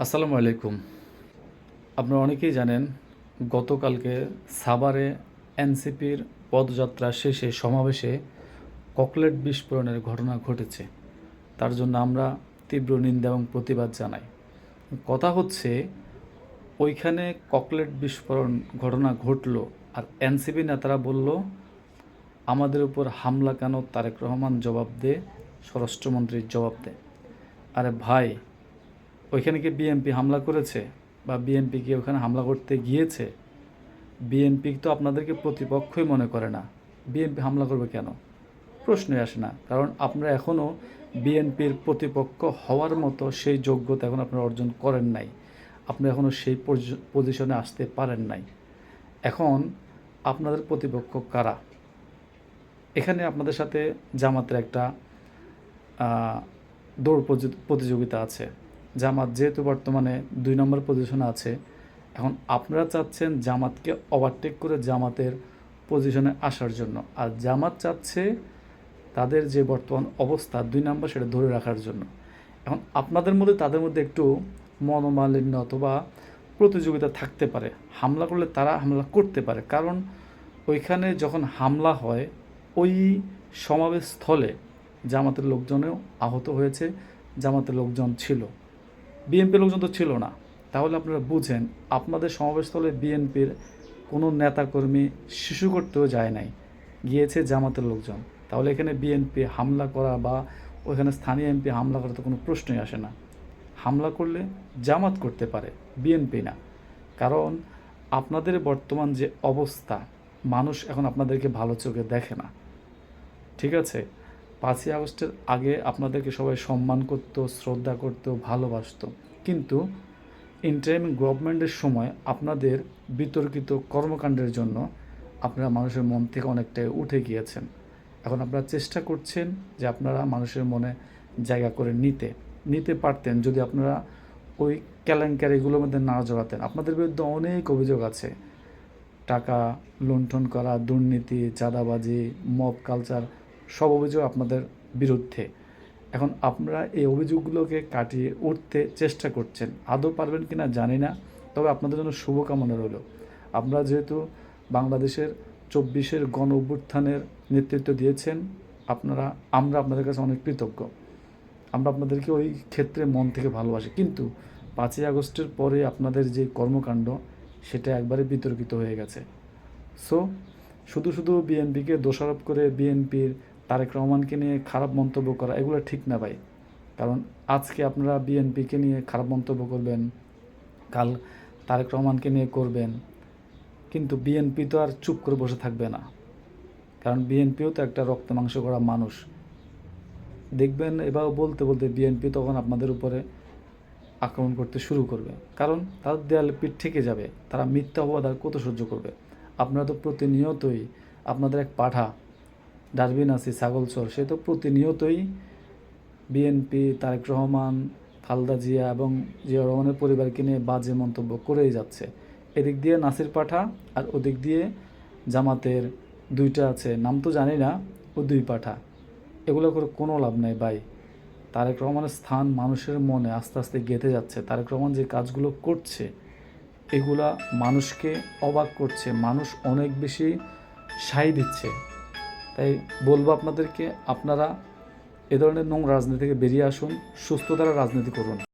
আসসালামু আলাইকুম। আপনারা অনেকেই জানেন গতকালকে সাভারে এনসিপির পদযাত্রা শেষে সমাবেশে ককলেট বিস্ফোরণের ঘটনা ঘটেছে। তার জন্য আমরা তীব্র নিন্দা এবং প্রতিবাদ জানাই। কথা হচ্ছে ওইখানে ককলেট বিস্ফোরণ ঘটনা ঘটলো আর এনসিপি নেতারা বলল আমাদের উপর হামলা কেন, তারেক রহমান জবাব দে, স্বরাষ্ট্রমন্ত্রীর জবাব দে। আরে ভাই, ওইখানে কি বিএনপি হামলা করেছে বা বিএনপি কি ওখানে হামলা করতে গিয়েছে? বিএনপি তো আপনাদেরকে প্রতিপক্ষই মনে করে না। বিএনপি হামলা করবে কেন? প্রশ্নই আসে না। কারণ আপনারা এখনও বিএনপির প্রতিপক্ষ হওয়ার মতো সেই যোগ্যতা এখন আপনারা অর্জন করেন নাই। আপনি এখনও সেই পজিশনে আসতে পারেন নাই। এখন আপনাদের প্রতিপক্ষ কারা? এখানে আপনাদের সাথে জামাতের একটা দৌড় প্রতিযোগিতা আছে। জামাত যেহেতু বর্তমানে 2 নম্বর পজিশনে আছে, এখন আপনারা চাচ্ছেন জামাতকে ওভারটেক করে জামাতের পজিশনে আসার জন্য, আর জামাত চাচ্ছে তাদের যে বর্তমান অবস্থা 2 নম্বর সেটা ধরে রাখার জন্য। এখন আপনাদের মধ্যে তাদের মধ্যে একটু মনোমালিন্য অথবা প্রতিযোগিতা থাকতে পারে। হামলা করলে তারা হামলা করতে পারে, কারণ ওইখানে যখন হামলা হয় ওই সমাবেশ স্থলে জামাতের লোকজনেও আহত হয়েছে, জামাতের লোকজন ছিল, বিএনপির লোকজন তো ছিল না। তাহলে আপনারা বুঝেন আপনাদের সমাবেশস্থলে বিএনপির কোনো নেতাকর্মী শিশু করতেও যায় নাই, গিয়েছে জামাতের লোকজন। তাহলে এখানে বিএনপি হামলা করা বা ওইখানে স্থানীয় এমপি হামলা করা তো কোনো প্রশ্নই আসে না। হামলা করলে জামাত করতে পারে, বিএনপি না। কারণ আপনাদের বর্তমান যে অবস্থা, মানুষ এখন আপনাদেরকে ভালো চোখে দেখে না। ঠিক আছে, 5ই আগস্টের আগে আপনাদেরকে সবাই সম্মান করত, শ্রদ্ধা করত, ভালোবাসত, কিন্তু ইন্টারিম গভর্নমেন্টের সময় আপনাদের বিতর্কিত কর্মকাণ্ডের জন্য আপনারা মানুষের মন থেকে অনেকটাই উঠে গিয়েছেন। এখন আপনারা চেষ্টা করছেন যে আপনারা মানুষের মনে জায়গা করে নিতে পারতেন যদি আপনারা ওই কেলেঙ্কারিগুলোর মধ্যে না জড়াতেন। আপনাদের বিরুদ্ধে অনেক অভিযোগ আছে, টাকা লুণ্ঠন করা, দুর্নীতি, চাঁদাবাজি, মব কালচার, সব অভিযোগ আপনাদের বিরুদ্ধে। এখন আপনারা এই অভিযোগগুলোকে কাটিয়ে উঠতে চেষ্টা করছেন। আদৌ পারবেন কি না জানি না, তবে আপনাদের জন্য শুভকামনা রইল। আপনারা যেহেতু বাংলাদেশের 24-এর গণ অভ্যুত্থানের নেতৃত্ব দিয়েছেন, আমরা আপনাদের কাছে অনেক কৃতজ্ঞ। আমরা আপনাদেরকে ওই ক্ষেত্রে মন থেকে ভালোবাসি, কিন্তু 5ই আগস্টের পরে আপনাদের যে কর্মকাণ্ড সেটা একবারে বিতর্কিত হয়ে গেছে। সো শুধু বিএনপিকে দোষারোপ করে বিএনপির তারেক রহমানকে নিয়ে খারাপ মন্তব্য করা, এগুলো ঠিক না ভাই। কারণ আজকে আপনারা বিএনপিকে নিয়ে খারাপ মন্তব্য করবেন, কাল তারেক রহমানকে নিয়ে করবেন, কিন্তু বিএনপি তো আর চুপ করে বসে থাকবে না। কারণ বিএনপিও তো একটা রক্ত মাংস করা মানুষ। দেখবেন এবার বলতে বলতে বিএনপি তখন আপনাদের উপরে আক্রমণ করতে শুরু করবে, কারণ তাদের দেয়ালে পিঠ থেকে যাবে। তারা মিথ্যা অপবাদ আর কত সহ্য করবে? আপনারা তো প্রতিনিয়তই, আপনাদের এক পাঠা ডারবিন আছে ছাগলচর, সে তো প্রতিনিয়তই বিএনপি, তারেক রহমান, খালেদা জিয়া এবং জিয়া রহমানের পরিবারকে নিয়ে বাজে মন্তব্য করেই যাচ্ছে। এদিক দিয়ে নাসির পাঠা আর ওদিক দিয়ে জামাতের 2টা আছে, নাম তো জানি না, ও 2 পাঠা। এগুলো করে কোনো লাভ নেই ভাই। তারেক রহমানের স্থান মানুষের মনে আস্তে আস্তে গেঁথে যাচ্ছে। তারেক রহমান যে কাজগুলো করছে এগুলা মানুষকে অবাক করছে, মানুষ অনেক বেশি সায় দিচ্ছে। তাই বলবো আপনাদেরকে, আপনারা এ ধরনের নোংরা রাজনীতি থেকে বেরিয়ে আসুন, সুস্থতার রাজনীতি করুন।